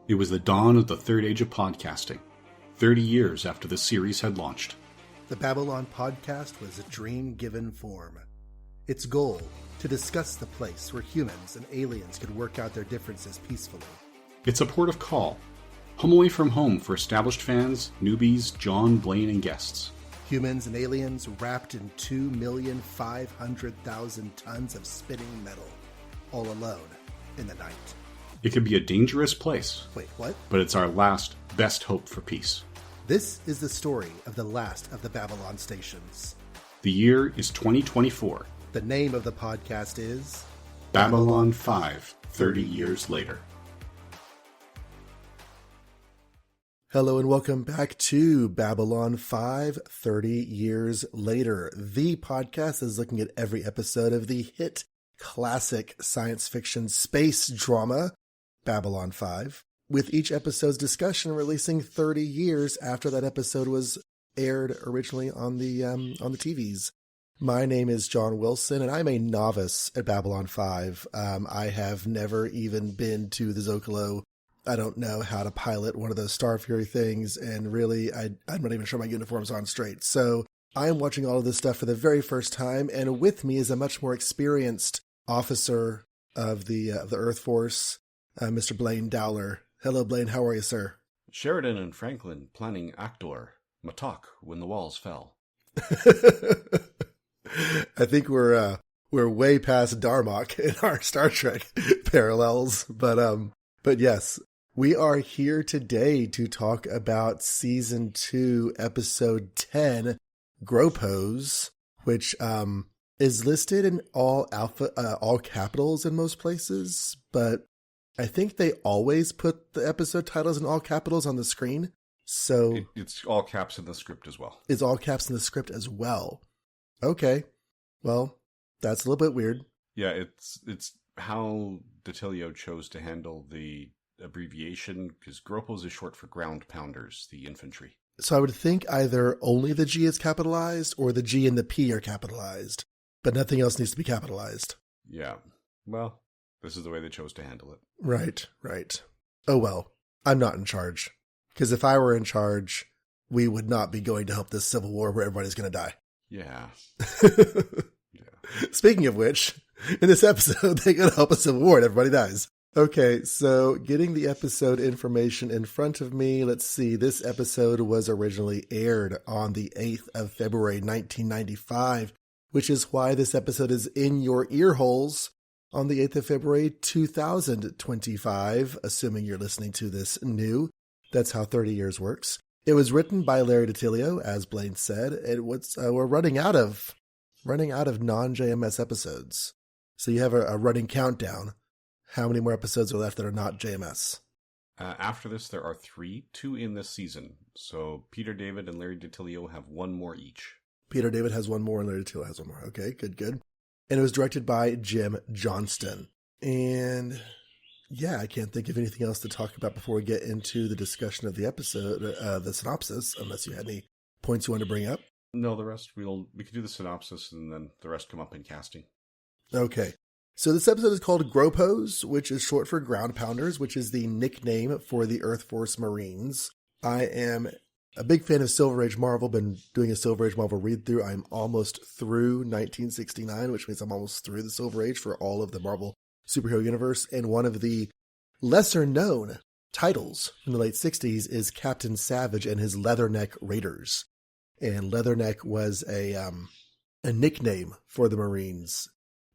It was the dawn of the third age of podcasting, 30 years after the series had launched. The Babylon podcast was a dream given form. Its goal, to discuss the place where humans and aliens could work out their differences peacefully. It's a port of call, home away from home for established fans, newbies, Jon, Blaine, and guests. Humans and aliens wrapped in 2,500,000 tons of spinning metal, all alone in the night. It could be a dangerous place. Wait, what? But it's our last, best hope for peace. This is the story of the last of the Babylon stations. The year is 2024. The name of the podcast is Babylon 5, 30 years later. Hello and welcome back to Babylon 5, 30 years later. The podcast is looking at every episode of the hit classic science fiction space drama, Babylon 5, with each episode's discussion releasing 30 years after that episode was aired originally on the TVs. My name is John Wilson, and I'm a novice at Babylon 5. I have never even been to the Zocalo. I don't know how to pilot one of those Star Fury things, and really, I'm not even sure my uniform's on straight. So I'm watching all of this stuff for the very first time, and with me is a much more experienced officer of the Earth Force, Mr. Blaine Dowler. Hello, Blaine. How are you, sir? Sheridan and Franklin planning Actor, Matok when the walls fell. I think we're way past Darmok in our Star Trek parallels, but yes, we are here today to talk about Season 2, Episode 10, GROPOS, which is listed in all capitals in most places, but I think they always put the episode titles in all capitals on the screen. So it's all caps in the script as well. It's all caps in the script as well. Okay. Well, that's a little bit weird. Yeah, it's how Detilio chose to handle the abbreviation, because GROPOS is short for ground pounders, the infantry. So I would think either only the G is capitalized or the G and the P are capitalized, but nothing else needs to be capitalized. Yeah. Well, this is the way they chose to handle it. Right. Oh well, I'm not in charge. Because if I were in charge, we would not be going to help this civil war where everybody's going to die. Yeah. Speaking of which, in this episode, they're going to help a civil war and everybody dies. Okay, so getting the episode information in front of me, let's see. This episode was originally aired on the 8th of February, 1995, which is why this episode is in your ear holes on the 8th of February, 2025, assuming you're listening to this new. That's how 30 years works. It was written by Larry Detilio, as Blaine said. We're running out of non-JMS episodes. So you have a running countdown. How many more episodes are left that are not JMS? After this, there are 2 in this season. So Peter David and Larry Detilio have one more each. Peter David has one more and Larry Detilio has one more. Okay, good. And it was directed by Jim Johnston. And yeah, I can't think of anything else to talk about before we get into the discussion of the episode, the synopsis, unless you had any points you want to bring up. No, the rest, we could do the synopsis and then the rest come up in casting. Okay. So this episode is called GROPOS, which is short for Ground Pounders, which is the nickname for the Earth Force Marines. I am a big fan of Silver Age Marvel, been doing a Silver Age Marvel read-through. I'm almost through 1969, which means I'm almost through the Silver Age for all of the Marvel superhero universe. And one of the lesser-known titles from the late 60s is Captain Savage and his Leatherneck Raiders. And Leatherneck was a nickname for the Marines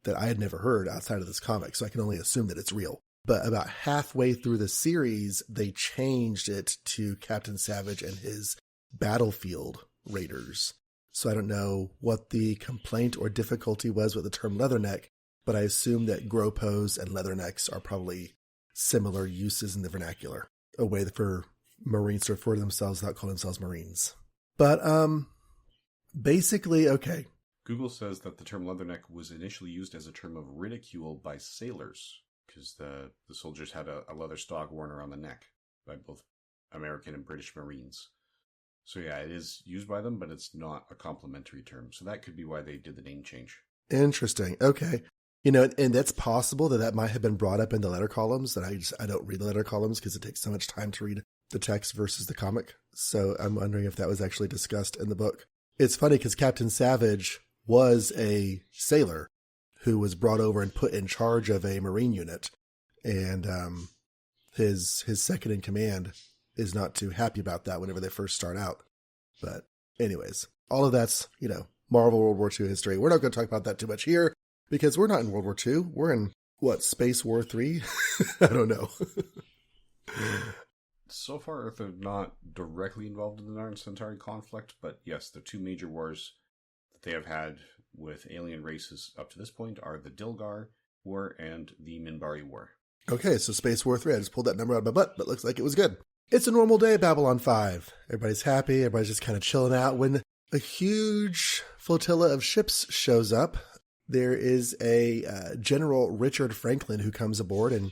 that I had never heard outside of this comic, so I can only assume that it's real. But about halfway through the series, they changed it to Captain Savage and his Battlefield Raiders. So I don't know what the complaint or difficulty was with the term Leatherneck, but I assume that GROPOS and Leathernecks are probably similar uses in the vernacular, a way for Marines to refer to themselves without calling themselves Marines. But basically, okay. Google says that the term leatherneck was initially used as a term of ridicule by sailors because the soldiers had a leather stog worn around the neck by both American and British Marines. So yeah, it is used by them, but it's not a complimentary term. So that could be why they did the name change. Interesting. Okay. And that's possible that might have been brought up in the letter columns. That I don't read the letter columns because it takes so much time to read the text versus the comic. So I'm wondering if that was actually discussed in the book. It's funny because Captain Savage was a sailor who was brought over and put in charge of a Marine unit. And his second in command is not too happy about that whenever they first start out. But anyways, all of that's, Marvel World War II history. We're not going to talk about that too much here because we're not in World War II. We're in, Space War 3? I don't know. So far, they're not directly involved in the Narn Centauri conflict, but yes, the two major wars that they have had with alien races up to this point are the Dilgar War and the Minbari War. Okay, so Space War 3. I just pulled that number out of my butt, but looks like it was good. It's a normal day at Babylon 5. Everybody's happy. Everybody's just kind of chilling out when a huge flotilla of ships shows up. There is a General Richard Franklin who comes aboard and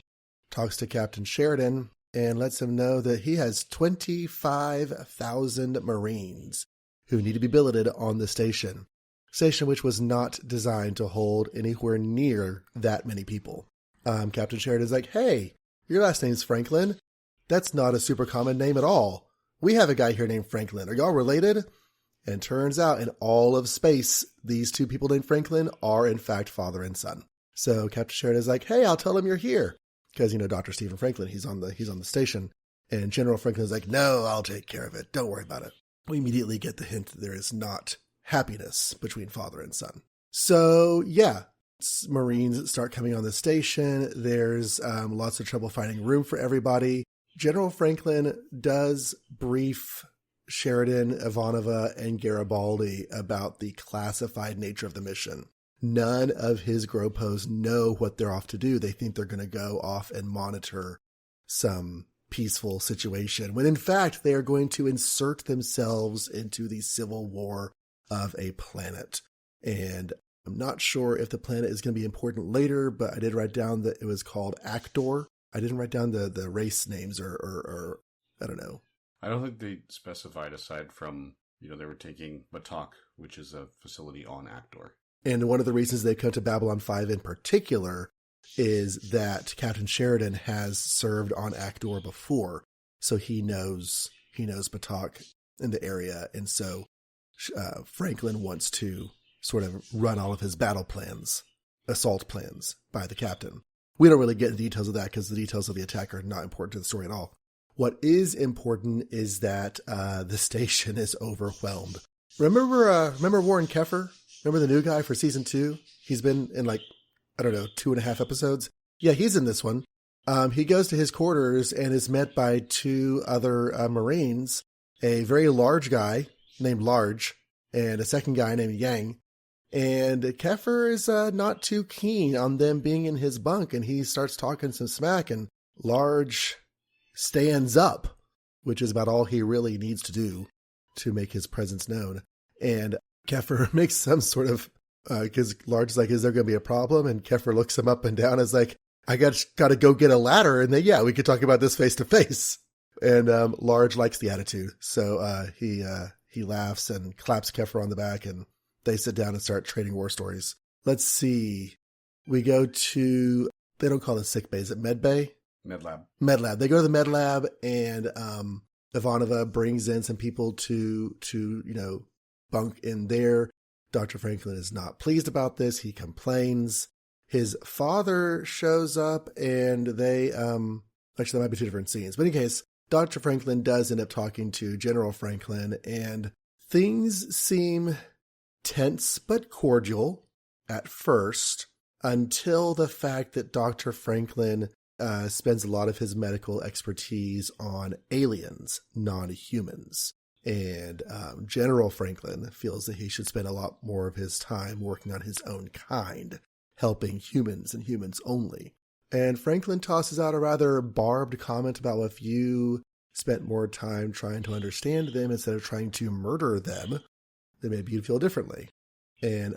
talks to Captain Sheridan and lets him know that he has 25,000 Marines who need to be billeted on the station which was not designed to hold anywhere near that many people. Captain Sheridan's like, hey, your last name's Franklin. That's not a super common name at all. We have a guy here named Franklin. Are y'all related? And turns out in all of space, these two people named Franklin are in fact father and son. So Captain Sheridan's like, hey, I'll tell him you're here. Because, Dr. Stephen Franklin, he's on the station. And General Franklin's like, no, I'll take care of it. Don't worry about it. We immediately get the hint that there is not happiness between father and son. So, yeah, Marines start coming on the station. There's lots of trouble finding room for everybody. General Franklin does brief Sheridan, Ivanova, and Garibaldi about the classified nature of the mission. None of his GROPOS know what they're off to do. They think they're going to go off and monitor some peaceful situation, when in fact they are going to insert themselves into the civil war of a planet. And I'm not sure if the planet is going to be important later, but I did write down that it was called Actor. I didn't write down the race names or I don't know. I don't think they specified aside from, they were taking Batak, which is a facility on Actor. And one of the reasons they come to Babylon 5 in particular is that Captain Sheridan has served on Actor before. So he knows Batak in the area. And so Franklin wants to sort of run all of his battle plans, assault plans by the captain. We don't really get into details of that because the details of the attack are not important to the story at all. What is important is that the station is overwhelmed. Remember Warren Keffer? Remember the new guy for season 2? He's been in 2.5 episodes. Yeah, he's in this one. He goes to his quarters and is met by two other Marines, a very large guy named Large and a second guy named Yang. And Keffer is not too keen on them being in his bunk, and he starts talking some smack, and Large stands up, which is about all he really needs to do to make his presence known. And Keffer makes some sort of, because Large is like, is there going to be a problem? And Keffer looks him up and down and is like, I got to go get a ladder. And then, we could talk about this face to face. And Large likes the attitude. So he laughs and claps Keffer on the back, and they sit down and start trading war stories. Let's see. We go to, they don't call it sick bay. Is it med bay? Med lab. Med lab. They go to the med lab, and Ivanova brings in some people to bunk in there. Dr. Franklin is not pleased about this. He complains. His father shows up, and they, actually, that might be two different scenes. But in any case, Dr. Franklin does end up talking to General Franklin, and things seem tense but cordial at first, until the fact that Dr. Franklin spends a lot of his medical expertise on aliens, non-humans. And General Franklin feels that he should spend a lot more of his time working on his own kind, helping humans and humans only. And Franklin tosses out a rather barbed comment about, if you spent more time trying to understand them instead of trying to murder them, then maybe you'd feel differently. And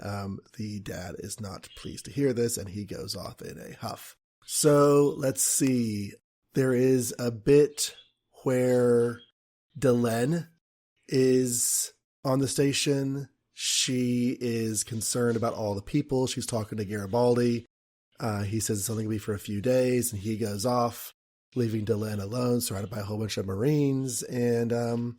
the dad is not pleased to hear this, and he goes off in a huff. So let's see. There is a bit where Delenn is on the station. She is concerned about all the people. She's talking to Garibaldi. He says it's only going to be for a few days, and he goes off, leaving Delenn alone, surrounded by a whole bunch of Marines. And a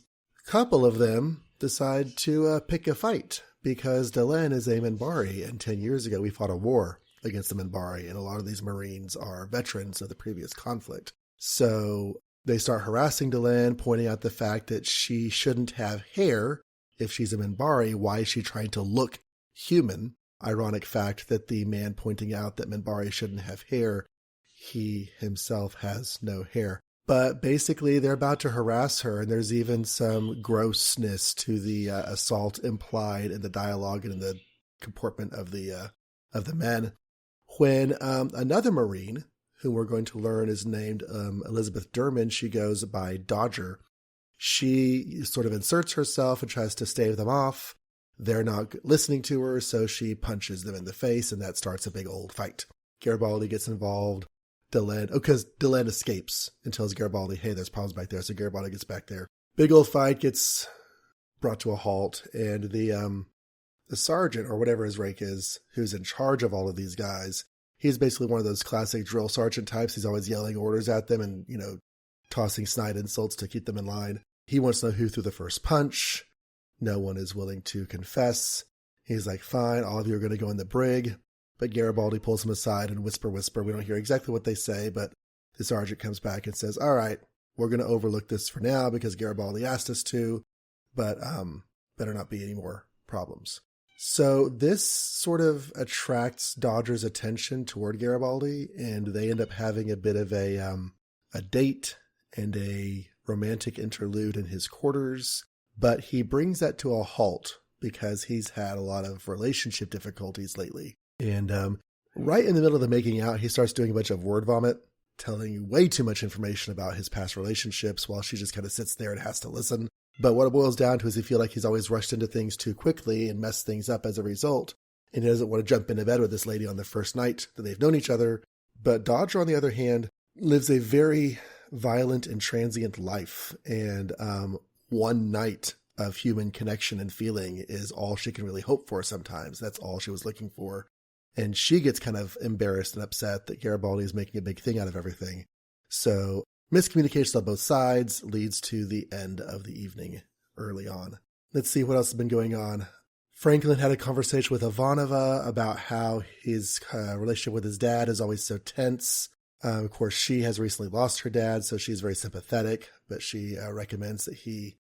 couple of them decide to pick a fight because Delenn is a Minbari, and 10 years ago we fought a war against the Minbari, and a lot of these Marines are veterans of the previous conflict. So they start harassing Delenn, pointing out the fact that she shouldn't have hair if she's a Minbari. Why is she trying to look human? Ironic fact that the man pointing out that Minbari shouldn't have hair, he himself has no hair. But basically, they're about to harass her, and there's even some grossness to the assault implied in the dialogue and in the comportment of the men. When another Marine, who we're going to learn is named Elizabeth Durman, she goes by Dodger. She sort of inserts herself and tries to stave them off. They're not listening to her, so she punches them in the face, and that starts a big old fight. Garibaldi gets involved. Because Delenn escapes and tells Garibaldi, hey, there's problems back there. So Garibaldi gets back there. Big old fight gets brought to a halt, and the sergeant, or whatever his rank is, who's in charge of all of these guys, he's basically one of those classic drill sergeant types. He's always yelling orders at them and, tossing snide insults to keep them in line. He wants to know who threw the first punch. No one is willing to confess. He's like, fine, all of you are going to go in the brig. But Garibaldi pulls him aside and whisper. We don't hear exactly what they say, but the sergeant comes back and says, all right, we're going to overlook this for now because Garibaldi asked us to, but better not be any more problems. So this sort of attracts Dodger's attention toward Garibaldi, and they end up having a bit of a date and a romantic interlude in his quarters. But he brings that to a halt because he's had a lot of relationship difficulties lately. And right in the middle of the making out, he starts doing a bunch of word vomit, telling you way too much information about his past relationships while she just kind of sits there and has to listen. But what it boils down to is he feels like he's always rushed into things too quickly and messed things up as a result. And he doesn't want to jump into bed with this lady on the first night that they've known each other. But Dodger, on the other hand, lives a very violent and transient life. And one night of human connection and feeling is all she can really hope for sometimes. That's all she was looking for. And she gets kind of embarrassed and upset that Garibaldi is making a big thing out of everything. So miscommunication on both sides leads to the end of the evening early on. Let's see what else has been going on. Franklin had a conversation with Ivanova about how his relationship with his dad is always so tense. Of course, she has recently lost her dad, so she's very sympathetic, but she recommends that he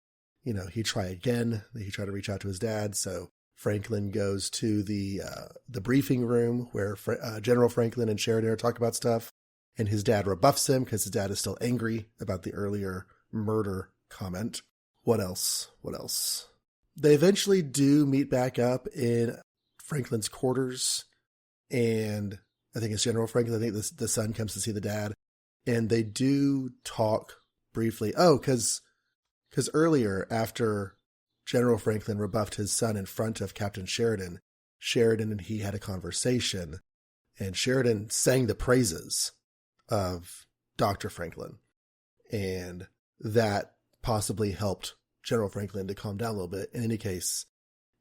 try again, that he try to reach out to his dad. So Franklin goes to the briefing room where General Franklin and Sheridan are talking about stuff, and his dad rebuffs him because his dad is still angry about the earlier murder comment. What else? They eventually do meet back up in Franklin's quarters, and I think it's General Franklin. I think the son comes to see the dad, and they do talk briefly. Oh, because earlier, after General Franklin rebuffed his son in front of Captain Sheridan and he had a conversation, and Sheridan sang the praises of Dr. Franklin, and that possibly helped General Franklin to calm down a little bit. In any case,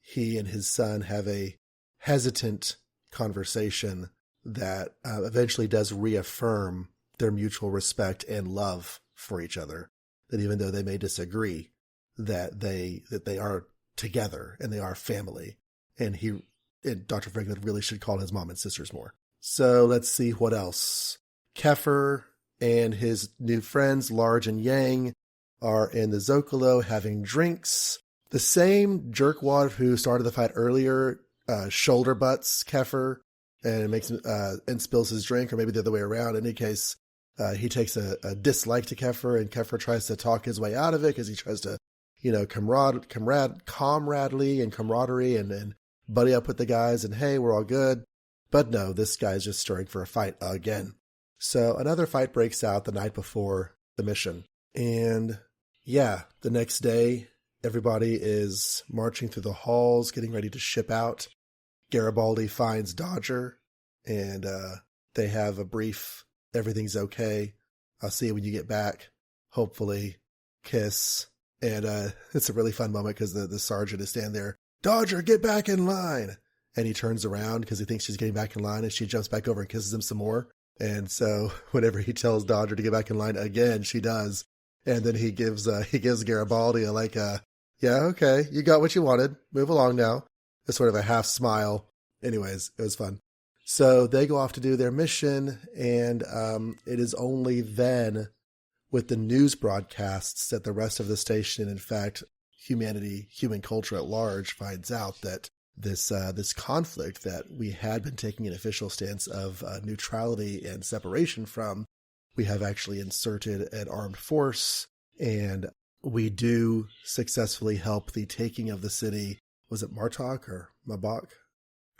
he and his son have a hesitant conversation that eventually does reaffirm their mutual respect and love for each other, that even though they may disagree, that they are together and they are family. And Dr. Franklin really should call his mom and sisters more. So let's see what else. Keffer and his new friends, Large and Yang, are in the Zocalo having drinks. The same jerkwad who started the fight earlier shoulder butts Keffer and makes and spills his drink, or maybe the other way around. In any case, he takes a dislike to Keffer, and Keffer tries to talk his way out of it because he tries to, camaraderie and camaraderie and buddy up with the guys and, hey, we're all good. But no, this guy's just stirring for a fight again. So another fight breaks out the night before the mission. And yeah, the next day, everybody is marching through the halls, getting ready to ship out. Garibaldi finds Dodger, and they have a brief, everything's okay, I'll see you when you get back, hopefully, kiss. And it's a really fun moment because the sergeant is standing there, Dodger, get back in line. and he turns around because he thinks she's getting back in line, and she jumps back over and kisses him some more. And so whenever he tells Dodger to get back in line again, she does. And then he gives Garibaldi yeah, okay, you got what you wanted. Move along now. It's sort of a half smile. Anyways, it was fun. So they go off to do their mission, and it is only then with the news broadcasts that the rest of the station, in fact, human culture at large, finds out that this conflict that we had been taking an official stance of neutrality and separation from, we have actually inserted an armed force, and we do successfully help the taking of the city. Was it Martok or Mabok?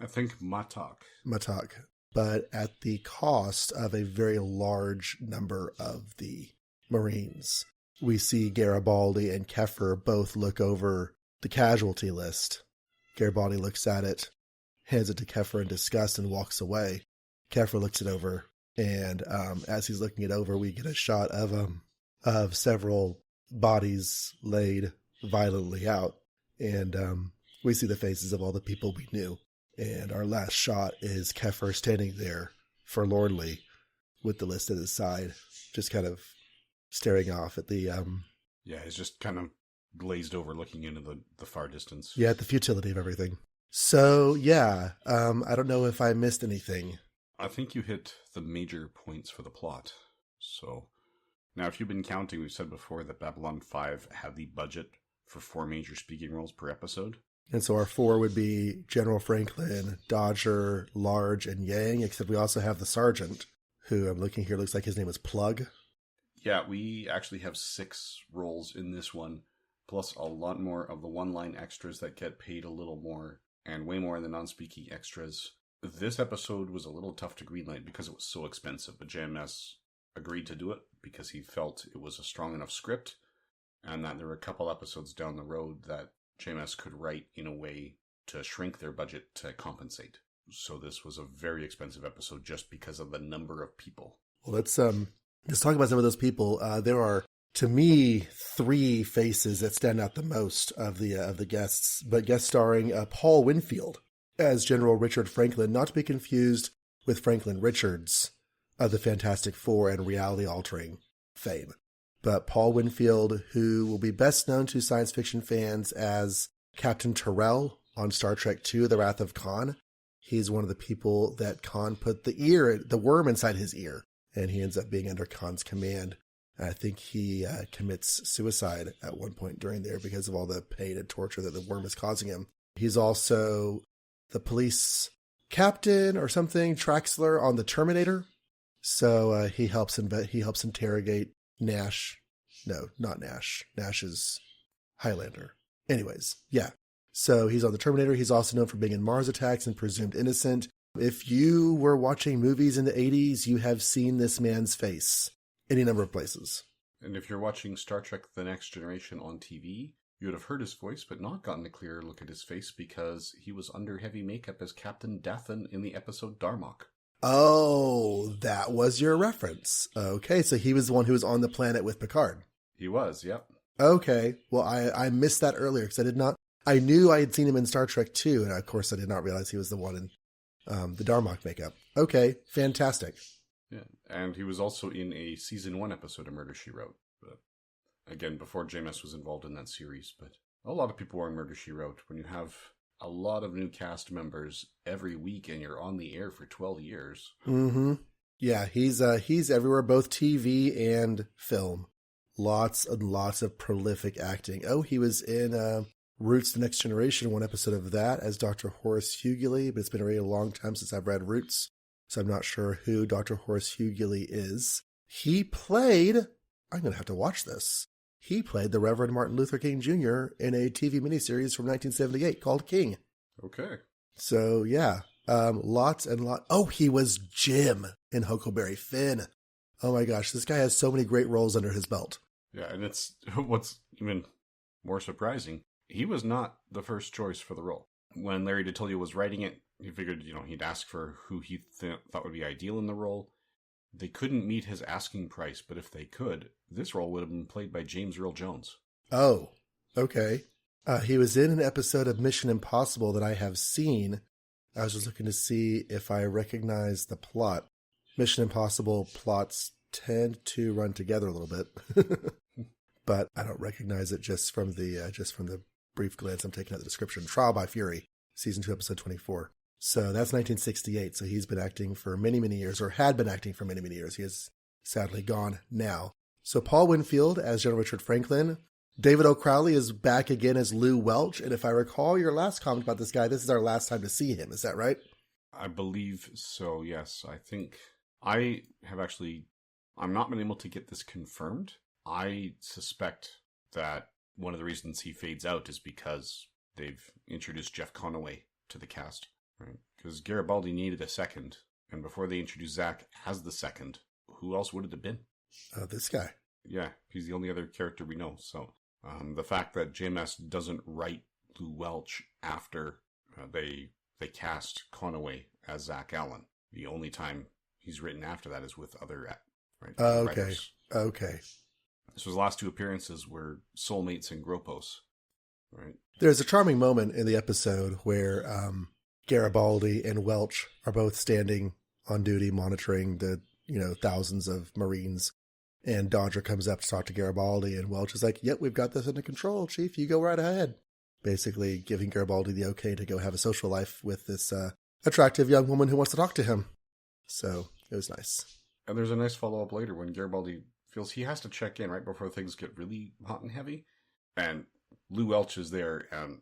I think Matok. Matok. But at the cost of a very large number of the Marines. We see Garibaldi and Keffer both look over the casualty list. Garibaldi looks at it, hands it to Keffer in disgust, and walks away. Keffer looks it over, and as he's looking it over, we get a shot of several bodies laid violently out, and we see the faces of all the people we knew. And our last shot is Keffer standing there forlornly with the list at his side, just kind of staring off at the... Yeah, he's just kind of glazed over looking into the far distance. Yeah, at the futility of everything. So, yeah, I don't know if I missed anything. I think you hit the major points for the plot. So, now if you've been counting, we've said before that Babylon 5 had the budget for 4 major speaking roles per episode. And so our 4 would be General Franklin, Dodger, Large, and Yang, except we also have the Sergeant, who I'm looking here, looks like his name is Plug. Yeah, we actually have 6 roles in this one, plus a lot more of the one-line extras that get paid a little more, and way more in the non-speaking extras. This episode was a little tough to greenlight because it was so expensive, but JMS agreed to do it because he felt it was a strong enough script, and that there were a couple episodes down the road that JMS could write in a way to shrink their budget to compensate. So this was a very expensive episode just because of the number of people. Well, let's talk about some of those people. There are, to me, 3 faces that stand out the most of the guests, but guest starring Paul Winfield as General Richard Franklin, not to be confused with Franklin Richards of the Fantastic Four and reality-altering fame. But Paul Winfield, who will be best known to science fiction fans as Captain Tyrrell on Star Trek II, The Wrath of Khan. He's one of the people that Khan put the worm inside his ear, and he ends up being under Khan's command. I think he commits suicide at one point during there because of all the pain and torture that the worm is causing him. He's also the police captain or something, Traxler on the Terminator. So he helps interrogate Nash. No, not Nash. Nash is Highlander. Anyways, yeah. So he's on the Terminator. He's also known for being in Mars Attacks and Presumed Innocent. If you were watching movies in the 80s, you have seen this man's face any number of places. And if you're watching Star Trek The Next Generation on TV, you would have heard his voice but not gotten a clear look at his face because he was under heavy makeup as Captain Dathan in the episode Darmok. Oh, that was your reference. Okay, so he was the one who was on the planet with Picard. He was, yep. Okay, well, I missed that earlier because I knew I had seen him in Star Trek 2, and of course I did not realize he was the one in the Darmok makeup. Okay, fantastic. Yeah, and he was also in a season 1 episode of Murder, She Wrote. But again, before JMS was involved in that series, but a lot of people were in Murder, She Wrote. When you have a lot of new cast members every week and you're on the air for 12 years. Mm-hmm. Yeah, he's everywhere, both TV and film. Lots and lots of prolific acting. Oh, he was in Roots, The Next Generation, one episode of that as Dr. Horace Hughley, but it's been a really long time since I've read Roots, so I'm not sure who Dr. Horace Hughley is. He played, I'm going to have to watch this. He played the Reverend Martin Luther King Jr. in a TV miniseries from 1978 called King. Okay. So, yeah, lots and lots. Oh, he was Jim in Huckleberry Finn. Oh my gosh, this guy has so many great roles under his belt. Yeah, and it's what's even more surprising. He was not the first choice for the role. When Larry DiTillio was writing it, he figured, he'd ask for who he thought would be ideal in the role. They couldn't meet his asking price, but if they could, this role would have been played by James Earl Jones. Oh, okay. He was in an episode of Mission Impossible that I have seen, I was just looking to see if I recognize the plot. Mission Impossible plots tend to run together a little bit, but I don't recognize it just from the brief glance I'm taking at the description. Trial by Fury, season 2, episode 24. So that's 1968. So he's been acting for many, many years, or had been acting for many, many years. He is sadly gone now. So Paul Winfield as General Richard Franklin. David O'Crowley is back again as Lou Welch. And if I recall your last comment about this guy, this is our last time to see him. Is that right? I believe so, yes. I think I have actually, I'm not been able to get this confirmed. I suspect that one of the reasons he fades out is because they've introduced Jeff Conaway to the cast, right? Because Garibaldi needed a second, and before they introduced Zach as the second, who else would it have been? This guy. Yeah, he's the only other character we know. So the fact that JMS doesn't write Lou Welch after they cast Conaway as Zach Allen, the only time he's written after that is with other writers. Okay. So his last 2 appearances were Soulmates and Gropos, right? There's a charming moment in the episode where Garibaldi and Welch are both standing on duty monitoring the thousands of Marines. And Dodger comes up to talk to Garibaldi, and Welch is like, yep, we've got this under control, Chief. You go right ahead. Basically giving Garibaldi the okay to go have a social life with this attractive young woman who wants to talk to him. So it was nice. And there's a nice follow-up later when Garibaldi feels he has to check in right before things get really hot and heavy. And Lou Welch is there, and,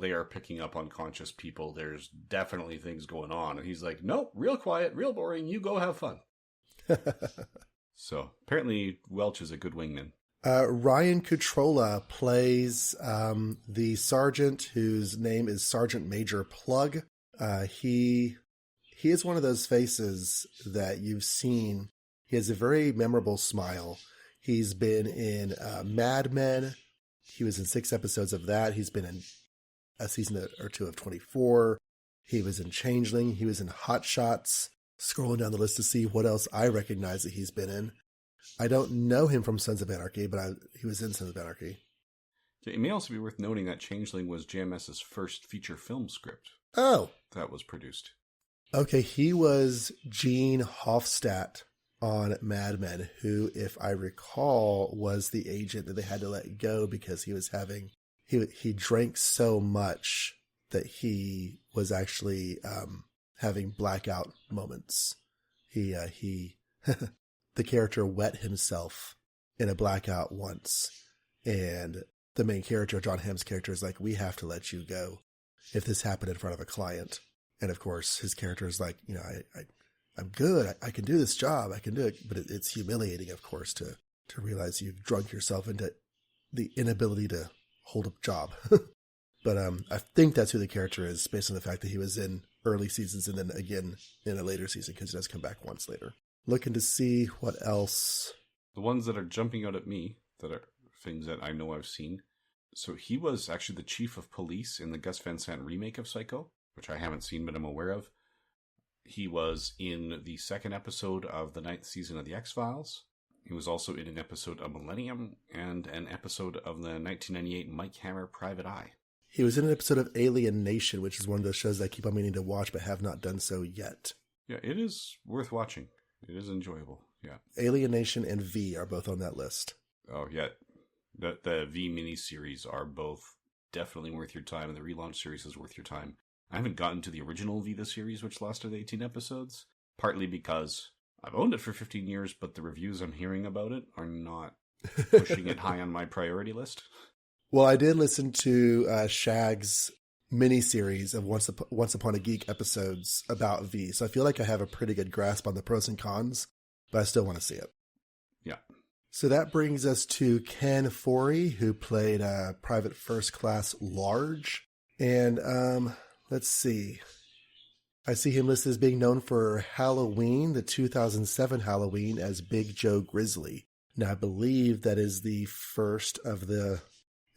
they are picking up unconscious people. There's definitely things going on. And he's like, nope, real quiet, real boring. You go have fun. So apparently Welch is a good wingman. Ryan Kutrola plays the sergeant whose name is Sergeant Major Plug. He is one of those faces that you've seen. He has a very memorable smile. He's been in Mad Men. He was in 6 episodes of that. He's been in a season or 2 of 24. He was in Changeling. He was in Hot Shots. Scrolling down the list to see what else I recognize that he's been in. I don't know him from Sons of Anarchy, but he was in Sons of Anarchy. It may also be worth noting that Changeling was JMS's first feature film script. Oh. That was produced. Okay, he was Gene Hofstadt on Mad Men, who, if I recall, was the agent that they had to let go because he was he drank so much that he was actually having blackout moments. He the character wet himself in a blackout once, and the main character, John Hamm's character, is like, we have to let you go if this happened in front of a client. And of course his character is like, I'm good. I can do this job. I can do it. But it's humiliating, of course, to realize you've drunk yourself into the inability to hold a job. But I think that's who the character is, based on the fact that he was in early seasons and then again in a later season, because he does come back once later. Looking to see what else. The ones that are jumping out at me, that are things that I know I've seen. So he was actually the chief of police in the Gus Van Sant remake of Psycho, which I haven't seen but I'm aware of. He was in the 2nd episode of the 9th season of The X-Files. He was also in an episode of Millennium and an episode of the 1998 Mike Hammer Private Eye. He was in an episode of Alien Nation, which is one of those shows that I keep on meaning to watch but have not done so yet. Yeah, it is worth watching. It is enjoyable, yeah. Alien Nation and V are both on that list. Oh, yeah. The V miniseries are both definitely worth your time, and the relaunch series is worth your time. I haven't gotten to the original V the series, which lasted 18 episodes, partly because I've owned it for 15 years, but the reviews I'm hearing about it are not pushing it high on my priority list. Well, I did listen to Shag's miniseries of Once Upon a Geek episodes about V, so I feel like I have a pretty good grasp on the pros and cons, but I still want to see it. Yeah. So that brings us to Ken Foree, who played Private First Class Large. And let's see. I see him listed as being known for Halloween, the 2007 Halloween, as Big Joe Grizzly. Now, I believe that is the first of the...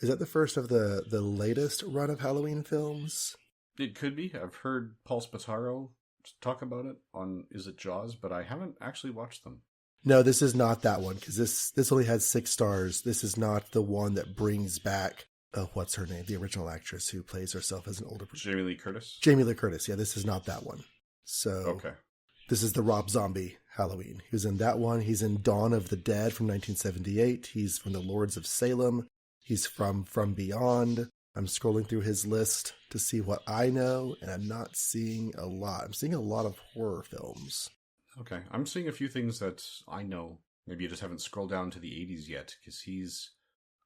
Is that the first of the latest run of Halloween films? It could be. I've heard Paul Spataro talk about it on Is It Jaws, but I haven't actually watched them. No, this is not that one, because this only has 6 stars. This is not the one that brings back what's her name? The original actress who plays herself as an older person. Jamie Lee Curtis? Jamie Lee Curtis. Yeah, this is not that one. So Okay. this is the Rob Zombie Halloween. He was in that one. He's in Dawn of the Dead from 1978. He's from The Lords of Salem. He's from Beyond. I'm scrolling through his list to see what I know, and I'm not seeing a lot. I'm seeing a lot of horror films. Okay. I'm seeing a few things that I know. Maybe you just haven't scrolled down to the 80s yet, because he's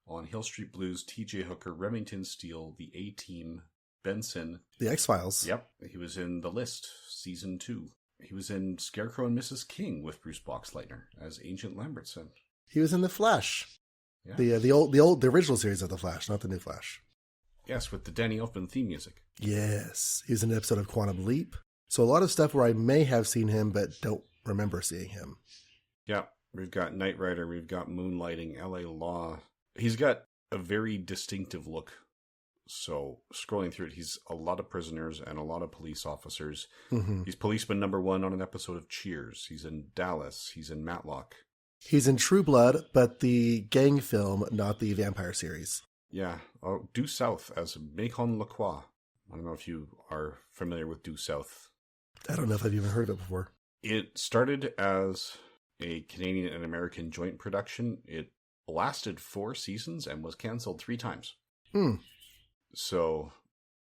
on Hill Street Blues, T.J. Hooker, Remington Steele, The A-Team, Benson. The X-Files. Yep. He was in The List, Season 2. He was in Scarecrow and Mrs. King with Bruce Boxleitner as Agent Lambertson. He was in The Flash. Yeah. The original series of The Flash, not the new Flash. Yes, with the Danny Elfman theme music. Yes. He was in an episode of Quantum Leap. So a lot of stuff where I may have seen him, but don't remember seeing him. Yeah. We've got Knight Rider. We've got Moonlighting, L.A. Law. He's got a very distinctive look. So scrolling through it, he's a lot of prisoners and a lot of police officers. Mm-hmm. He's policeman number 1 on an episode of Cheers. He's in Dallas. He's in Matlock. He's in True Blood, but the gang film, not the vampire series. Yeah. Oh, Due South as Macon Lacroix. I don't know if you are familiar with Due South. I don't know if I've even heard of it before. It started as a Canadian and American joint production. It lasted 4 seasons and was canceled 3 times. So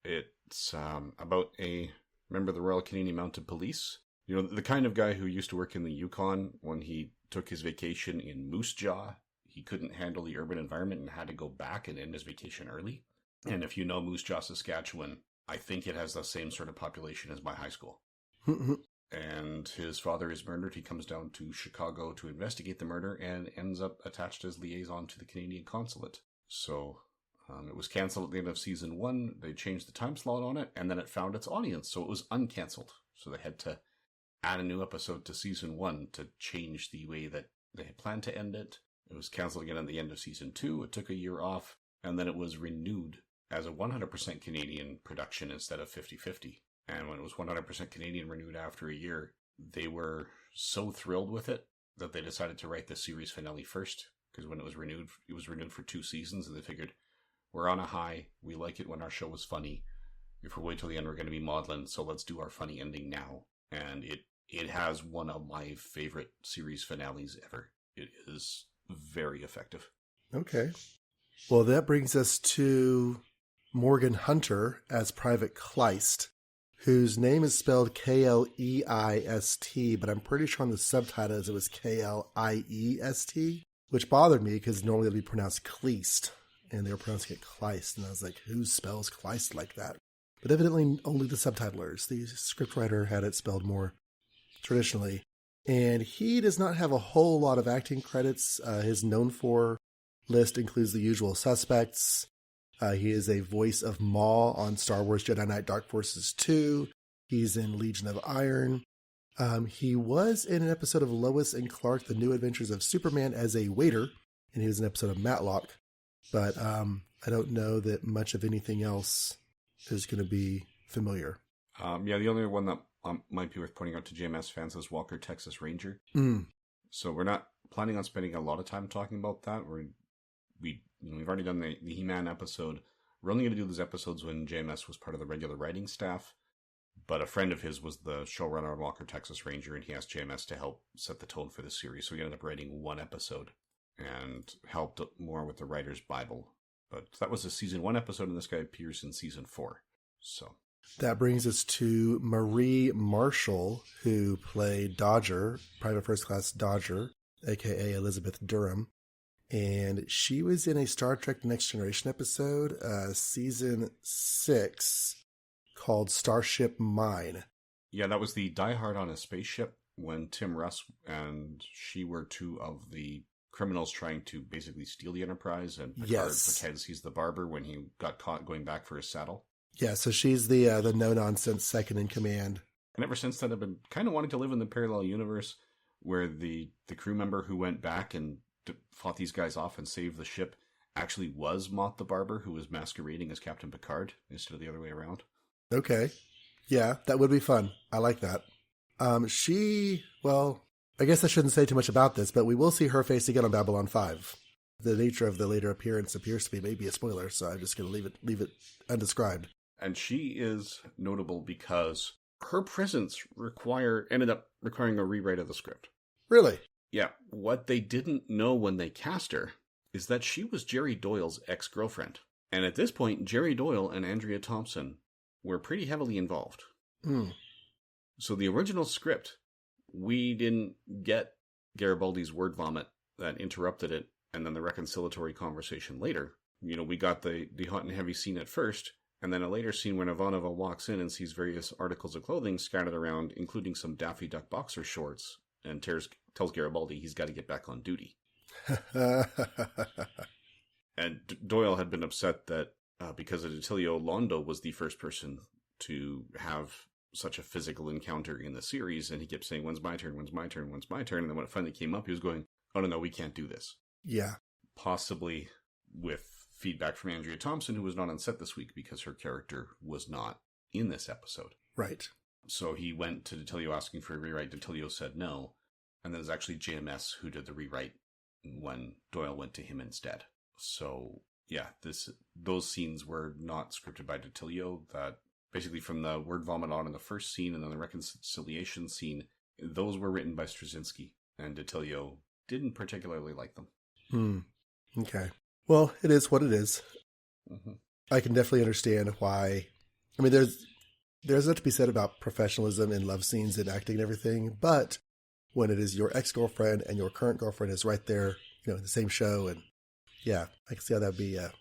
it's about a member of the Royal Canadian Mounted Police. You know, the kind of guy who used to work in the Yukon. When he took his vacation in Moose Jaw, he couldn't handle the urban environment and had to go back and end his vacation early. And if you know Moose Jaw, Saskatchewan, I think it has the same sort of population as my high school. And his father is murdered. He comes down to Chicago to investigate the murder and ends up attached as liaison to the Canadian consulate. So it was canceled at the end of season 1. They changed the time slot on it, and then it found its audience, so it was uncancelled. So they had to add a new episode to season 1 to change the way that they had planned to end it. It was canceled again at the end of season 2. It took a year off, and then it was renewed as a 100% Canadian production instead of 50-50. And when it was 100% Canadian renewed after a year, they were so thrilled with it that they decided to write the series finale first. Because when it was renewed for 2 seasons, and they figured, we're on a high, we like it when our show is funny. If we wait till the end, we're going to be maudlin, so let's do our funny ending now. And it has one of my favorite series finales ever. It is very effective. Okay. Well, that brings us to Morgan Hunter as Private Kleist, whose name is spelled K-L-E-I-S-T, but I'm pretty sure on the subtitles it was K-L-I-E-S-T, which bothered me because normally it would be pronounced Kleist, and they were pronouncing it Kleist, and I was like, who spells Kleist like that? But evidently only the subtitlers. The scriptwriter had it spelled more traditionally. And he does not have a whole lot of acting credits. His known for list includes The Usual Suspects. He is a voice of Maul on Star Wars Jedi Knight Dark Forces 2. He's in Legion of Iron. He was in an episode of Lois and Clark, The New Adventures of Superman as a waiter, and he was in an episode of Matlock. But I don't know that much of anything else is going to be familiar. Yeah, the only one that might be worth pointing out to JMS fans is Walker, Texas Ranger. So we're not planning on spending a lot of time talking about that. We've already done the He-Man episode. We're only going to do those episodes when JMS was part of the regular writing staff. But a friend of his was the showrunner on Walker, Texas Ranger, and he asked JMS to help set the tone for the series. So we ended up writing 1 episode and helped more with the writer's Bible. But that was a season 1 episode, and this guy appears in season 4. So that brings us to Marie Marshall, who played Dodger, Private First Class Dodger, a.k.a. Elizabeth Durham. And she was in a Star Trek Next Generation episode, season 6, called Starship Mine. Yeah, that was the Die Hard on a spaceship when Tim Russ and she were 2 of the criminals trying to basically steal the Enterprise, and Picard pretends he's the barber when he got caught going back for his saddle. Yeah, so she's the no-nonsense second in command. And ever since then, I've been kind of wanting to live in the parallel universe where the crew member who went back and fought these guys off and saved the ship actually was Mott the barber who was masquerading as Captain Picard instead of the other way around. Okay. Yeah, that would be fun. I like that. Well, I guess I shouldn't say too much about this, but we will see her face again on Babylon 5. the nature of the later appearance appears to be maybe a spoiler, so I'm just going to leave it undescribed. And she is notable because her presence ended up requiring a rewrite of the script. Really? Yeah. What they didn't know when they cast her is that she was Jerry Doyle's ex-girlfriend. And at this point, Jerry Doyle and Andrea Thompson were pretty heavily involved. Mm. So the original script, we didn't get Garibaldi's word vomit that interrupted it, and then the reconciliatory conversation later. We got the hot and heavy scene at first, and then a later scene when Ivanova walks in and sees various articles of clothing scattered around, including some Daffy Duck boxer shorts, and tells Garibaldi he's got to get back on duty. And Doyle had been upset that because of Detilio, Londo was the first person to have such a physical encounter in the series, and he kept saying, when's my turn, when's my turn, when's my turn? And then when it finally came up, he was going, oh, no, we can't do this. Yeah. Possibly with feedback from Andrea Thompson, who was not on set this week because her character was not in this episode. Right. So he went to Detilio asking for a rewrite. Detilio said no. And then it was actually JMS who did the rewrite when Doyle went to him instead. So, yeah, those scenes were not scripted by Detilio. That basically from the word vomit on in the first scene and then the reconciliation scene, those were written by Straczynski. And Detilio didn't particularly like them. Okay. Well, it is what it is. Mm-hmm. I can definitely understand why. I mean, there's enough to be said about professionalism in love scenes and acting and everything, but when it is your ex-girlfriend and your current girlfriend is right there, in the same show, and yeah, I can see how that would be a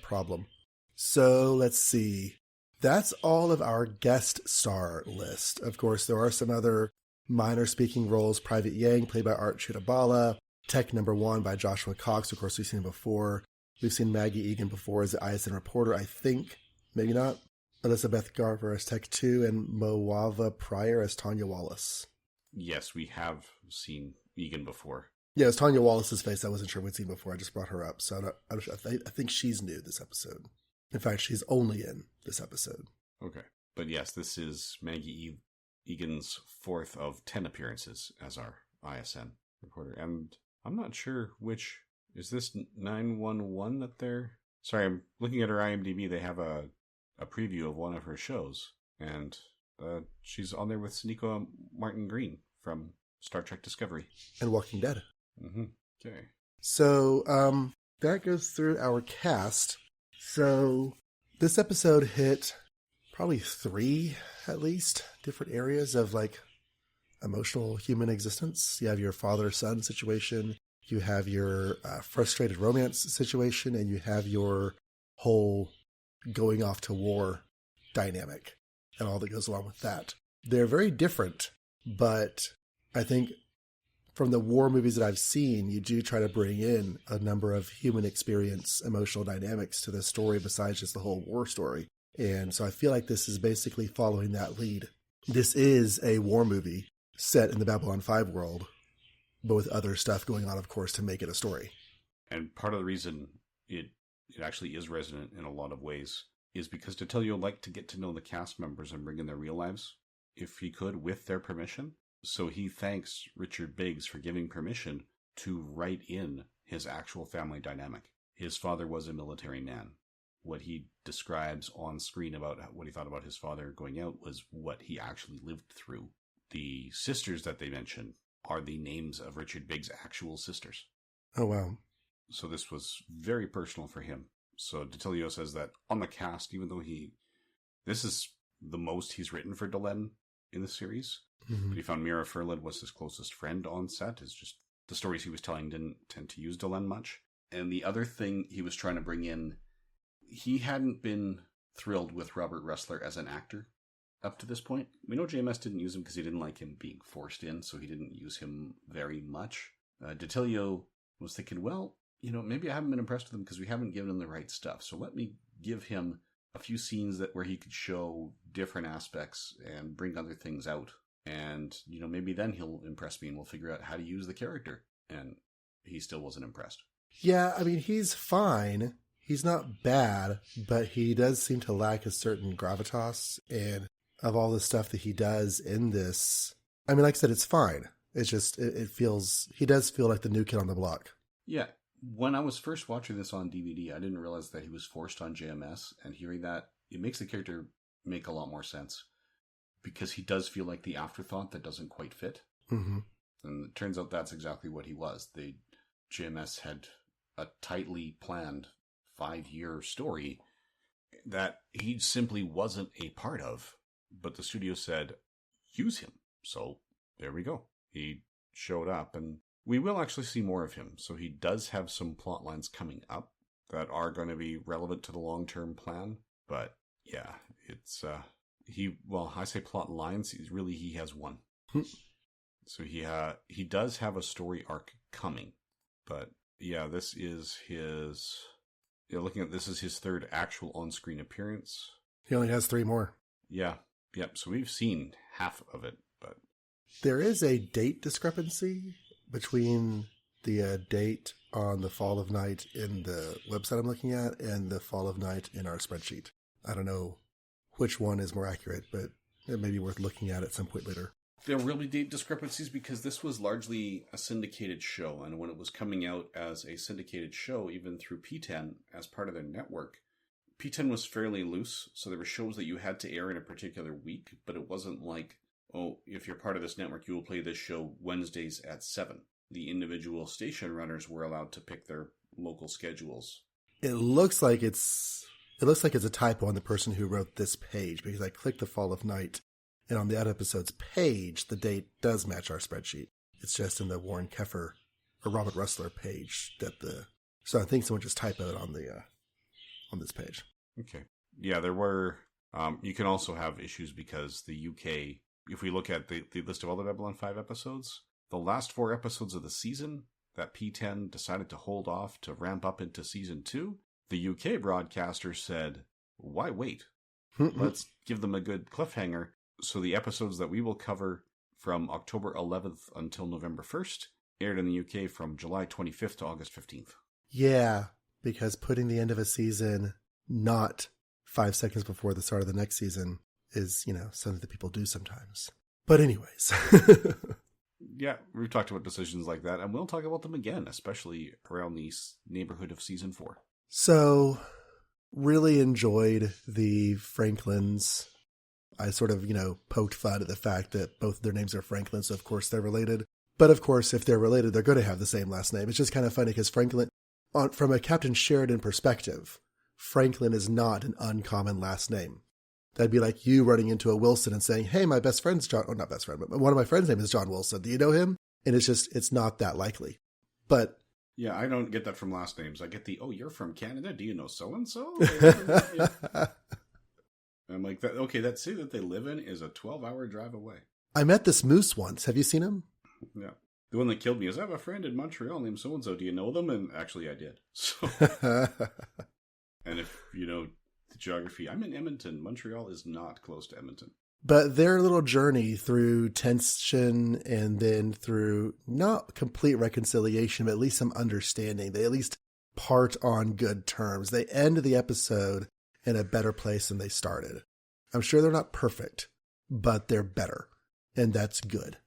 problem. So let's see. That's all of our guest star list. Of course, there are some other minor speaking roles. Private Yang, played by Art Chitabala. Tech Number 1 by Joshua Cox. Of course, we've seen him before. We've seen Maggie Egan before as the ISN reporter, I think. Maybe not. Elizabeth Garver as Tech 2 and Moava Pryor as Tanya Wallace. Yes, we have seen Egan before. Yeah, it was Tanya Wallace's face. I wasn't sure we'd seen before. I just brought her up. So I think she's new this episode. In fact, she's only in this episode. Okay. But yes, this is Maggie Egan's 4th of 10 appearances as our ISN reporter. And I'm not sure which... Is this 911 that they're... Sorry, I'm looking at her IMDb. They have a preview of one of her shows. And she's on there with Sonequa Martin Green from Star Trek Discovery. And Walking Dead. Mm-hmm. Okay. So that goes through our cast. So this episode hit probably 3, at least, different areas of emotional human existence. You have your father-son situation. You have your frustrated romance situation, and you have your whole going off to war dynamic and all that goes along with that. They're very different, but I think from the war movies that I've seen, you do try to bring in a number of human experience, emotional dynamics to the story besides just the whole war story. And so I feel like this is basically following that lead. This is a war movie set in the Babylon 5 world, but with other stuff going on, of course, to make it a story. And part of the reason it actually is resonant in a lot of ways is because Detilio liked to get to know the cast members and bring in their real lives, if he could, with their permission. So he thanks Richard Biggs for giving permission to write in his actual family dynamic. His father was a military man. What he describes on screen about what he thought about his father going out was what he actually lived through. The sisters that they mention are the names of Richard Biggs' actual sisters. Oh, wow. So this was very personal for him. So Detilio says that on the cast, even though this is the most he's written for Delenn in the series, but he found Mira Furlan was his closest friend on set. Is just the stories he was telling didn't tend to use Delenn much. And the other thing he was trying to bring in, he hadn't been thrilled with Robert Ressler as an actor up to this point. We know JMS didn't use him because he didn't like him being forced in, so he didn't use him very much. Detilio was thinking, well, maybe I haven't been impressed with him because we haven't given him the right stuff. So let me give him a few scenes where he could show different aspects and bring other things out. And, maybe then he'll impress me and we'll figure out how to use the character. And he still wasn't impressed. Yeah, I mean, he's fine. He's not bad, but he does seem to lack a certain gravitas. And of all the stuff that he does in this, I mean, like I said, it's fine. It's just, he does feel like the new kid on the block. Yeah, When I was first watching this on DVD, I didn't realize that he was forced on JMS, and hearing that, it makes the character make a lot more sense. Because he does feel like the afterthought that doesn't quite fit. Mm-hmm. And it turns out that's exactly what he was. JMS had a tightly planned 5-year story that he simply wasn't a part of. But the studio said, use him. So there we go. He showed up, and we will actually see more of him. So he does have some plot lines coming up that are going to be relevant to the long-term plan. But yeah, it's... I say plot lines, he has one. So he does have a story arc coming. But yeah, this is his third actual on-screen appearance. He only has 3 more. Yeah. Yep. So we've seen half of it, but there is a date discrepancy between the date on the Fall of Night in the website I'm looking at and the Fall of Night in our spreadsheet. I don't know which one is more accurate, but it may be worth looking at some point later. There will be date discrepancies because this was largely a syndicated show, and when it was coming out as a syndicated show, even through P10 as part of their network, P10 was fairly loose, so there were shows that you had to air in a particular week, but it wasn't like, oh, if you're part of this network, you will play this show Wednesdays at 7. The individual station runners were allowed to pick their local schedules. It looks like it's a typo on the person who wrote this page, because I clicked the Fall of Night, and on the Out Episodes page, the date does match our spreadsheet. It's just in the Warren Keffer or Robert Rustler page so I think someone just typoed on this page. Okay. Yeah, there were, you can also have issues because the UK, if we look at the list of all the Babylon 5 episodes, the last 4 episodes of the season that P10 decided to hold off to ramp up into season 2, the UK broadcaster said, why wait? Let's give them a good cliffhanger. So the episodes that we will cover from October 11th until November 1st aired in the UK from July 25th to August 15th. Yeah, because putting the end of a season not 5 seconds before the start of the next season is, something that people do sometimes. But anyways. Yeah, we've talked about decisions like that, and we'll talk about them again, especially around the neighborhood of season 4. So, really enjoyed the Franklins. I sort of, poked fun at the fact that both their names are Franklin, so of course they're related. But of course, if they're related, they're going to have the same last name. It's just kind of funny because Franklin, from a Captain Sheridan perspective, Franklin is not an uncommon last name. That'd be like you running into a Wilson and saying, hey, my best friend's John, or not best friend, but one of my friends' name is John Wilson. Do you know him? And it's not that likely. But yeah, I don't get that from last names. I get you're from Canada? Do you know so-and-so? I'm like, okay, that city that they live in is a 12-hour drive away. I met this moose once. Have you seen him? Yeah. The one that killed me is, I have a friend in Montreal named so-and-so. Do you know them? And actually, I did. So, and if you know the geography, I'm in Edmonton. Montreal is not close to Edmonton. But their little journey through tension and then through not complete reconciliation, but at least some understanding. They at least part on good terms. They end the episode in a better place than they started. I'm sure they're not perfect, but they're better. And that's good.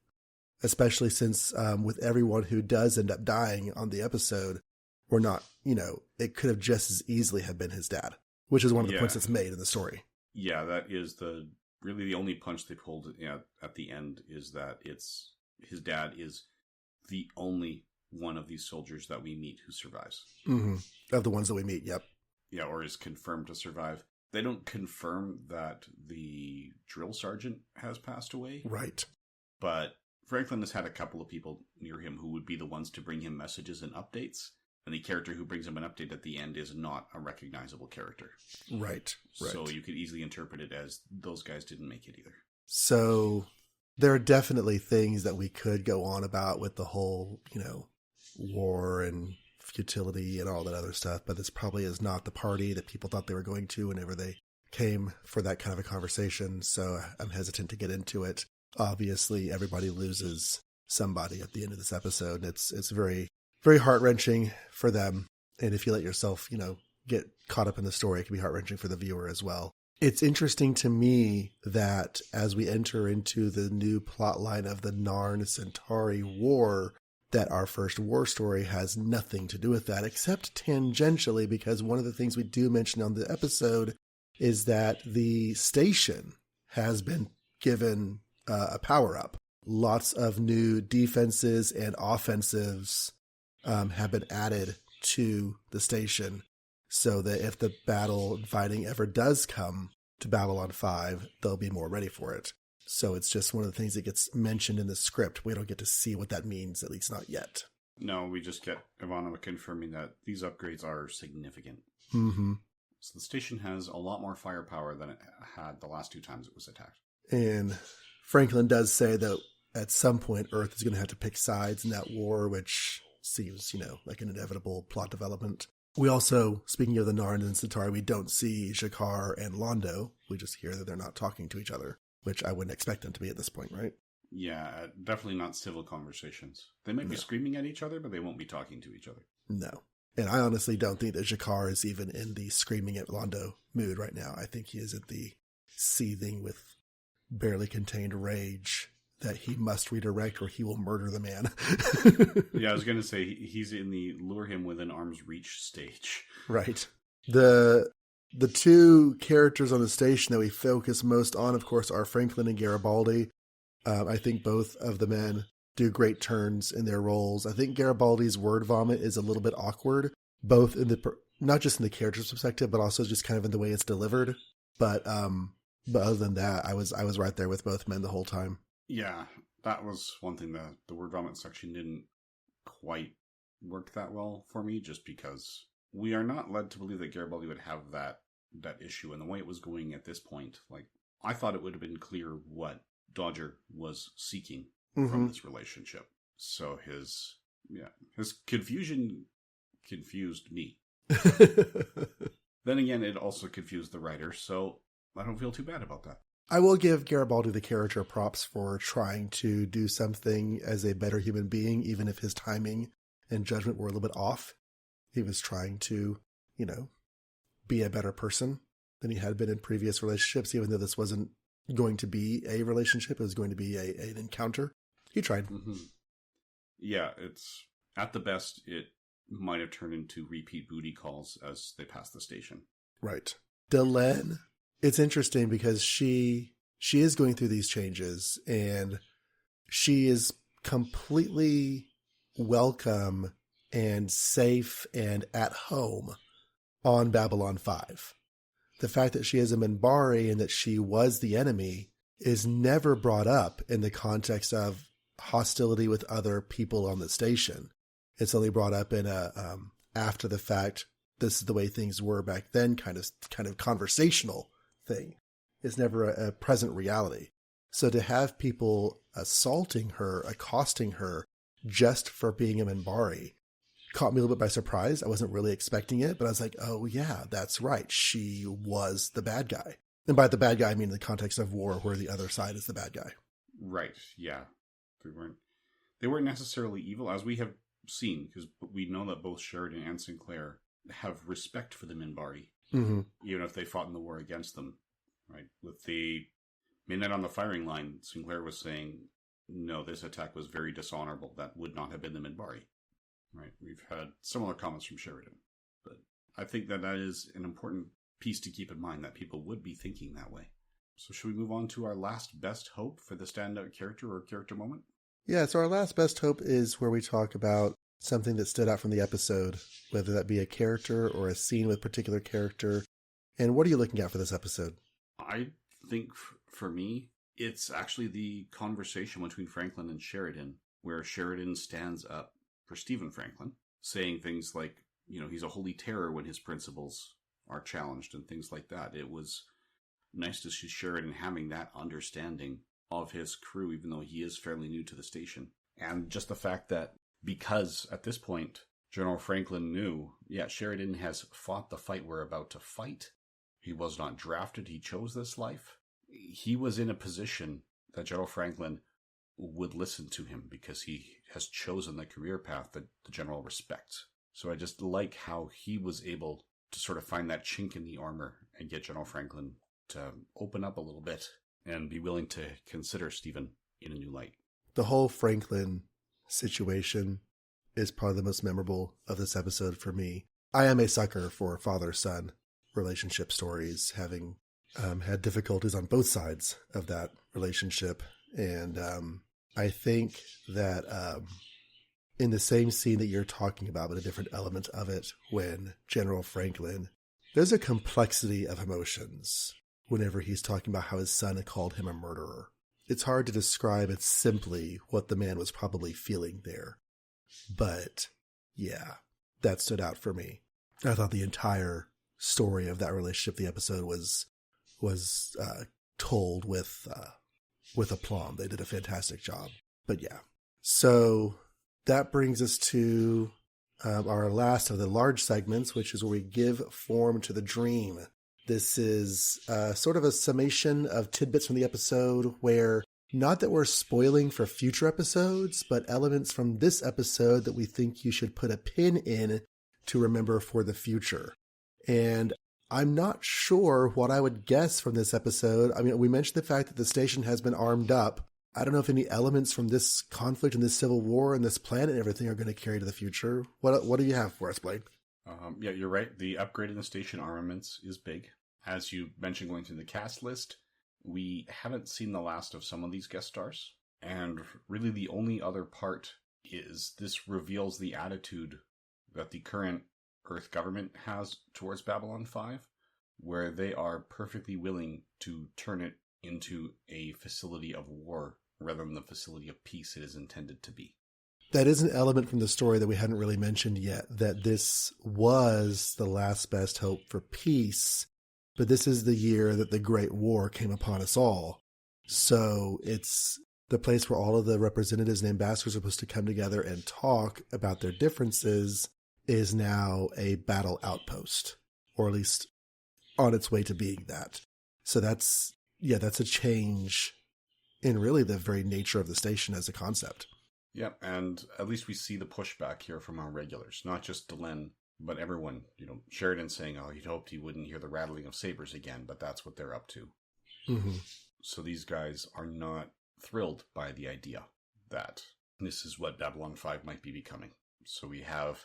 Especially since with everyone who does end up dying on the episode, we're not, it could have just as easily have been his dad, which is one of the points that's made in the story. Yeah, that is really the only punch they pulled at the end is that his dad is the only one of these soldiers that we meet who survives. Mm-hmm. Of the ones that we meet, yep. Yeah, or is confirmed to survive. They don't confirm that the drill sergeant has passed away. Right. But Franklin has had a couple of people near him who would be the ones to bring him messages and updates. And the character who brings him an update at the end is not a recognizable character. Right. So you could easily interpret it as those guys didn't make it either. So there are definitely things that we could go on about with the whole, war and futility and all that other stuff. But this probably is not the party that people thought they were going to whenever they came for that kind of a conversation. So I'm hesitant to get into it. Obviously, everybody loses somebody at the end of this episode. It's very, very heart-wrenching for them. And if you let yourself, get caught up in the story, it can be heart-wrenching for the viewer as well. It's interesting to me that as we enter into the new plot line of the Narn Centauri War, that our first war story has nothing to do with that, except tangentially, because one of the things we do mention on the episode is that the station has been given a power-up. Lots of new defenses and offensives have been added to the station so that if the battle and fighting ever does come to Babylon 5, they'll be more ready for it. So it's just one of the things that gets mentioned in the script. We don't get to see what that means, at least not yet. No, we just get Ivana confirming that these upgrades are significant. Mm-hmm. So the station has a lot more firepower than it had the last 2 times it was attacked. And Franklin does say that at some point Earth is going to have to pick sides in that war, which seems, like an inevitable plot development. We also, speaking of the Narn and Centauri, we don't see Jakar and Londo. We just hear that they're not talking to each other, which I wouldn't expect them to be at this point, right? Yeah, definitely not civil conversations. They might be screaming at each other, but they won't be talking to each other. No. And I honestly don't think that Jakar is even in the screaming at Londo mood right now. I think he is at the seething with barely contained rage that he must redirect or he will murder the man. Yeah, I was going to say he's in the lure him within arm's reach stage. Right. The 2 characters on the station that we focus most on, of course, are Franklin and Garibaldi. I think both of the men do great turns in their roles. I think Garibaldi's word vomit is a little bit awkward, both in not just in the character's perspective, but also just kind of in the way it's delivered. But other than that, I was right there with both men the whole time. Yeah, that was one thing. The word vomit section didn't quite work that well for me, just because we are not led to believe that Garibaldi would have that issue. And the way it was going at this point, I thought it would have been clear what Dodger was seeking from this relationship. So his confusion confused me. Then again, it also confused the writer, so I don't feel too bad about that. I will give Garibaldi the character props for trying to do something as a better human being, even if his timing and judgment were a little bit off. He was trying to, be a better person than he had been in previous relationships, even though this wasn't going to be a relationship. It was going to be an encounter. He tried. Mm-hmm. Yeah, it's at the best, it might have turned into repeat booty calls as they pass the station. Right. Delenn, it's interesting because she is going through these changes and she is completely welcome and safe and at home on Babylon 5. The fact that she is a Minbari and that she was the enemy is never brought up in the context of hostility with other people on the station. It's only brought up in a after the fact, this is the way things were back then kind of conversational thing. It's never a present reality. So to have people assaulting her, accosting her just for being a Minbari caught me a little bit by surprise. I wasn't really expecting it, but I was like, oh yeah, that's right. She was the bad guy. And by the bad guy, I mean in the context of war where the other side is the bad guy. Right, yeah. They weren't necessarily evil, as we have seen, because we know that both Sheridan and Sinclair have respect for the Minbari, even if they fought in the war against them. Right? With the Midnight on the Firing Line, Sinclair was saying, no, this attack was very dishonorable. That would not have been the Minbari. Right? We've had similar comments from Sheridan. But I think that is an important piece to keep in mind, that people would be thinking that way. So should we move on to our last best hope for the standout character or character moment? Yeah, so our last best hope is where we talk about something that stood out from the episode, whether that be a character or a scene with a particular character. And what are you looking at for this episode? I think for me, it's actually the conversation between Franklin and Sheridan, where Sheridan stands up for Stephen Franklin, saying things like, he's a holy terror when his principles are challenged and things like that. It was nice to see Sheridan having that understanding of his crew, even though he is fairly new to the station. And just the fact that because at this point, General Franklin knew, Sheridan has fought the fight we're about to fight. He was not drafted. He chose this life. He was in a position that General Franklin would listen to him because he has chosen the career path that the general respects. So I just like how he was able to sort of find that chink in the armor and get General Franklin to open up a little bit and be willing to consider Stephen in a new light. The whole Franklin situation is probably the most memorable of this episode for me. I am a sucker for father-son relationship stories, having had difficulties on both sides of that relationship. And I think that in the same scene that you're talking about, but a different element of it, when General Franklin, there's a complexity of emotions whenever he's talking about how his son had called him a murderer. It's hard to describe it simply what the man was probably feeling there. But yeah, that stood out for me. I thought the entire story of that relationship, the episode was told with aplomb. They did a fantastic job. But yeah, so that brings us to our last of the large segments, which is where we give form to the dream. This is sort of a summation of tidbits from the episode where, not that we're spoiling for future episodes, but elements from this episode that we think you should put a pin in to remember for the future. And I'm not sure what I would guess from this episode. I mean, we mentioned the fact that the station has been armed up. I don't know if any elements from this conflict and this civil war and this planet and everything are going to carry to the future. What do you have for us, Blaine? Yeah, you're right. The upgrade in the station armaments is big. As you mentioned, going through the cast list, we haven't seen the last of some of these guest stars. And really the only other part is this reveals the attitude that the current Earth government has towards Babylon 5, where they are perfectly willing to turn it into a facility of war rather than the facility of peace it is intended to be. That is an element from the story that we hadn't really mentioned yet, that this was the last best hope for peace, but this is the year that the Great War came upon us all. So it's the place where all of the representatives and ambassadors are supposed to come together and talk about their differences is now a battle outpost, or at least on its way to being that. So that's a change in really the very nature of the station as a concept. Yep, and at least we see the pushback here from our regulars, not just Delenn, but everyone. Sheridan saying, oh, he'd hoped he wouldn't hear the rattling of sabers again, but that's what they're up to. Mm-hmm. So these guys are not thrilled by the idea that this is what Babylon 5 might be becoming. So we have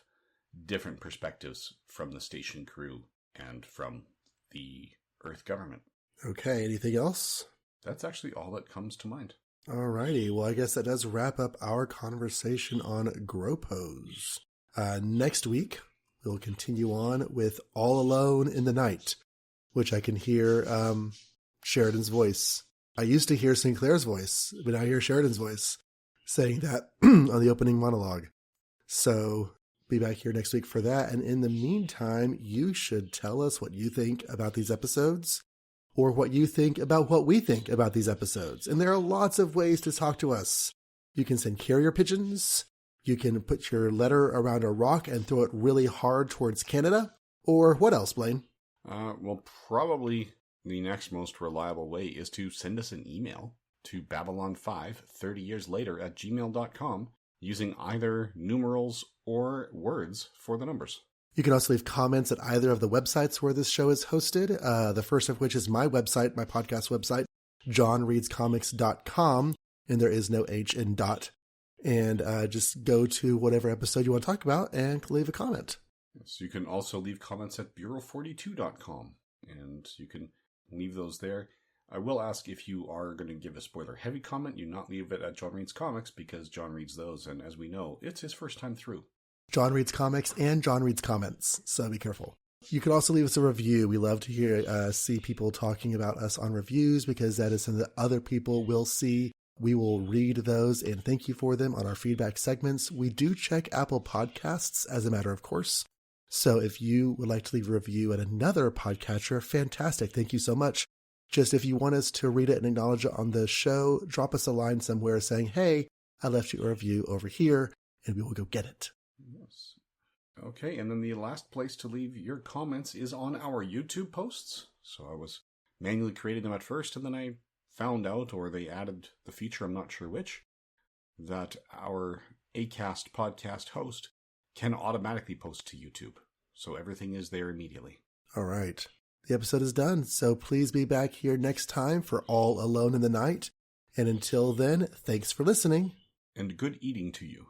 different perspectives from the station crew and from the Earth government. Okay, anything else? That's actually all that comes to mind. Alrighty, well, I guess that does wrap up our conversation on GROPOS. Next week, we'll continue on with All Alone in the Night, which I can hear Sheridan's voice. I used to hear Sinclair's voice, but now I hear Sheridan's voice saying that on the opening monologue. So be back here next week for that. And in the meantime, you should tell us what you think about these episodes, or what you think about what we think about these episodes. And there are lots of ways to talk to us. You can send carrier pigeons. You can put your letter around a rock and throw it really hard towards Canada. Or what else, Blaine? Well, probably the next most reliable way is to send us an email to Babylon5 30 years later at gmail.com using either numerals or words for the numbers. You can also leave comments at either of the websites where this show is hosted. The first of which is my website, my podcast website, johnreadscomics.com. And there is no H in dot. And just go to whatever episode you want to talk about and leave a comment. So you can also leave comments at bureau42.com. And you can leave those there. I will ask, if you are going to give a spoiler-heavy comment, you not leave it at John Reads Comics, because John reads those, and as we know, it's his first time through. John Reads Comics and John Reads Comments, so be careful. You can also leave us a review. We love to see people talking about us on reviews, because that is something that other people will see. We will read those and thank you for them on our feedback segments. We do check Apple Podcasts as a matter of course. So if you would like to leave a review at another podcatcher, fantastic. Thank you so much. Just if you want us to read it and acknowledge it on the show, drop us a line somewhere saying, hey, I left you a review over here, and we will go get it. Yes. Okay, and then the last place to leave your comments is on our YouTube posts. So I was manually creating them at first, and then I found out, or they added the feature, I'm not sure which, that our Acast podcast host can automatically post to YouTube. So everything is there immediately. All right. The episode is done, so please be back here next time for All Alone in the Night. And until then, thanks for listening. And good eating to you.